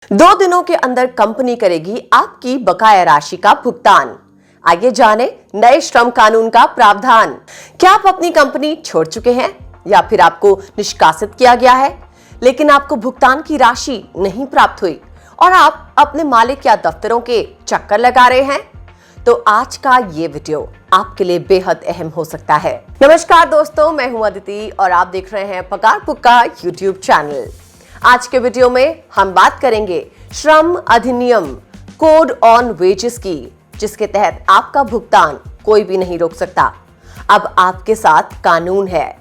2 दिनों के अंदर कंपनी करेगी आपकी बकाया राशि का भुगतान। आइए जाने नए श्रम कानून का प्रावधान। क्या आप अपनी कंपनी छोड़ चुके हैं या फिर आपको निष्कासित किया गया है, लेकिन आपको भुगतान की राशि नहीं प्राप्त हुई और आप अपने मालिक या दफ्तरों के चक्कर लगा रहे हैं? तो आज का ये वीडियो आपके लिए बेहद अहम हो सकता है। नमस्कार दोस्तों, मैं हूं अदिति और आप देख रहे हैं पगार बुक का यूट्यूब चैनल। आज के वीडियो में हम बात करेंगे श्रम अधिनियम कोड ऑन वेजेस की, जिसके तहत आपका भुगतान कोई भी नहीं रोक सकता। अब आपके साथ कानून है।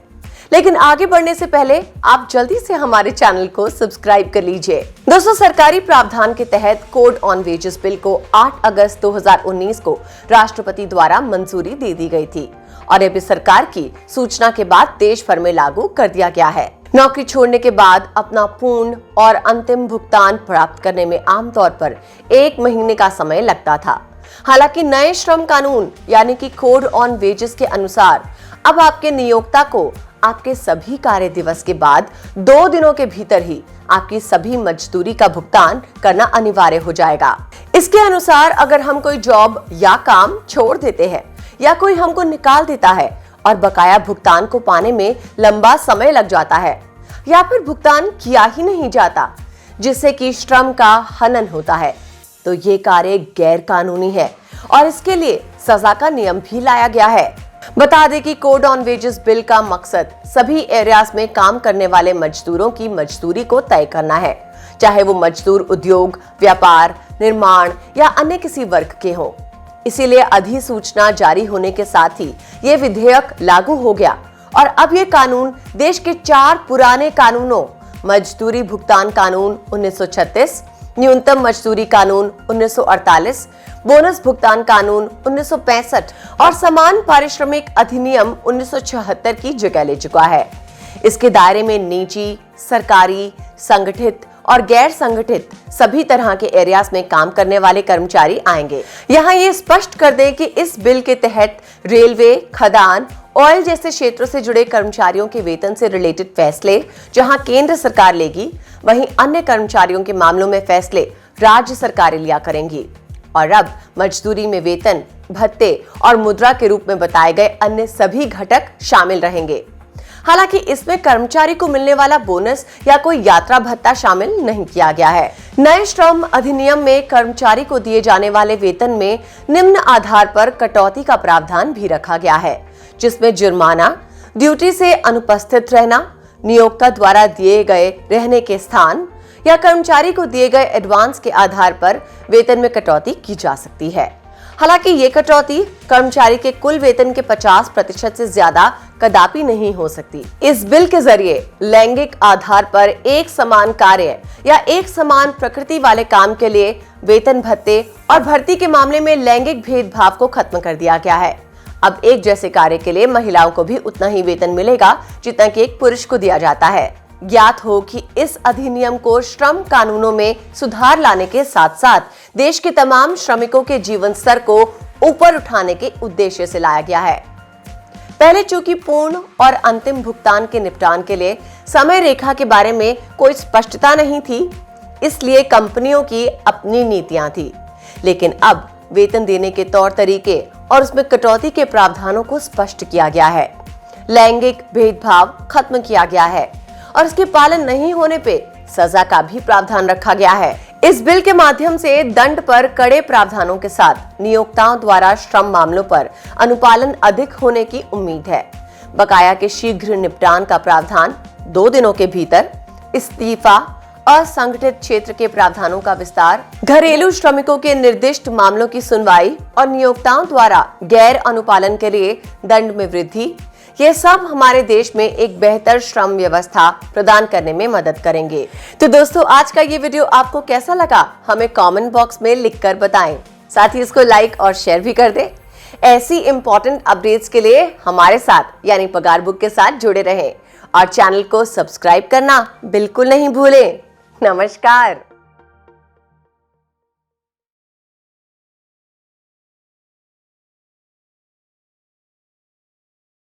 लेकिन आगे बढ़ने से पहले आप जल्दी से हमारे चैनल को सब्सक्राइब कर लीजिए। दोस्तों, सरकारी प्रावधान के तहत कोड ऑन वेजेस बिल को 8 अगस्त 2019 को राष्ट्रपति द्वारा मंजूरी दे दी गई थी और अब सरकार की सूचना के बाद देश भर में लागू कर दिया गया है। नौकरी छोड़ने के बाद अपना पूर्ण और अंतिम भुगतान प्राप्त करने में आमतौर पर 1 महीने का समय लगता था। हालांकि नए श्रम कानून यानी कि कोड ऑन वेजेस के अनुसार अब आपके नियोक्ता को आपके सभी कार्य दिवस के बाद 2 दिनों के भीतर ही आपकी सभी मजदूरी का भुगतान करना अनिवार्य हो जाएगा। इसके अनुसार अगर हम कोई जॉब या काम छोड़ देते हैं या कोई हमको निकाल देता है और बकाया भुगतान को पाने में लंबा समय लग जाता है या फिर भुगतान किया ही नहीं जाता, जिससे कि श्रम का हनन होता है, तो ये कार्य गैर कानूनी है और इसके लिए सजा का नियम भी लाया गया है। बता दें कि कोड ऑन वेजेस बिल का मकसद सभी एरियाज में काम करने वाले मजदूरों की मजदूरी को तय करना है, चाहे वो मजदूर उद्योग, व्यापार, निर्माण या अन्य किसी वर्ग के हों। इसीलिए अधिसूचना जारी होने के साथ ही ये विधेयक लागू हो गया और अब ये कानून देश के 4 पुराने कानूनों मजदूरी भुगतान कानून 1936, न्यूनतम मजदूरी कानून 1948, बोनस भुगतान कानून 1965 और समान पारिश्रमिक अधिनियम 1976 की जगह ले चुका है। इसके दायरे में निजी, सरकारी, संगठित और गैर संगठित सभी तरह के एरियाज में काम करने वाले कर्मचारी आएंगे। यहाँ ये स्पष्ट कर दें कि इस बिल के तहत रेलवे, खदान, ऑयल जैसे क्षेत्रों से जुड़े कर्मचारियों के वेतन से रिलेटेड फैसले जहां केंद्र सरकार लेगी, वहीं अन्य कर्मचारियों के मामलों में फैसले राज्य सरकारें लिया करेंगी। और अब मजदूरी में वेतन, भत्ते और मुद्रा के रूप में बताए गए अन्य सभी घटक शामिल रहेंगे। हालांकि इसमें कर्मचारी को मिलने वाला बोनस या कोई यात्रा भत्ता शामिल नहीं किया गया है। नए श्रम अधिनियम में कर्मचारी को दिए जाने वाले वेतन में निम्न आधार पर कटौती का प्रावधान भी रखा गया है, जिसमें जुर्माना, ड्यूटी से अनुपस्थित रहना, नियोक्ता द्वारा दिए गए रहने के स्थान या कर्मचारी को दिए गए एडवांस के आधार पर वेतन में कटौती की जा सकती है। हालांकि ये कटौती कर्मचारी के कुल वेतन के 50% से ज्यादा कदापि नहीं हो सकती। इस बिल के जरिए लैंगिक आधार पर एक समान कार्य या एक समान प्रकृति वाले काम के लिए वेतन भत्ते और भर्ती के मामले में लैंगिक भेदभाव को खत्म कर दिया गया है। अब एक जैसे कार्य के लिए महिलाओं को भी उतना ही वेतन मिलेगा जितना कि एक पुरुष को दिया जाता है। ज्ञात हो कि इस अधिनियम को श्रम कानूनों में सुधार लाने के साथ साथ देश के तमाम श्रमिकों के जीवन स्तर को ऊपर उठाने के उद्देश्य से लाया गया है। पहले चूंकि पूर्ण और अंतिम भुगतान के निपटान के लिए समय रेखा के बारे में कोई स्पष्टता नहीं थी, इसलिए कंपनियों की अपनी नीतियां थी। लेकिन अब वेतन देने के तौर तरीके और उसमें कटौती के प्रावधानों को स्पष्ट किया गया है। लैंगिक भेदभाव खत्म किया गया है और इसके पालन नहीं होने पे सजा का भी प्रावधान रखा गया है। इस बिल के माध्यम से दंड पर कड़े प्रावधानों के साथ नियोक्ताओं द्वारा श्रम मामलों पर अनुपालन अधिक होने की उम्मीद है। बकाया के शीघ्र निपटान का प्रावधान, 2 दिनों के भीतर इस्तीफा, असंगठित क्षेत्र के प्रावधानों का विस्तार, घरेलू श्रमिकों के निर्दिष्ट मामलों की सुनवाई और नियोक्ताओं द्वारा गैर अनुपालन के लिए दंड में वृद्धि, ये सब हमारे देश में एक बेहतर श्रम व्यवस्था प्रदान करने में मदद करेंगे। तो दोस्तों, आज का ये वीडियो आपको कैसा लगा हमें कमेंट बॉक्स में लिखकर बताएं। साथ ही इसको लाइक और शेयर भी कर दें। ऐसी इंपॉर्टेंट अपडेट्स के लिए हमारे साथ यानी पगार बुक के साथ जुड़े रहें और चैनल को सब्सक्राइब करना बिल्कुल नहीं भूलें। नमस्कार।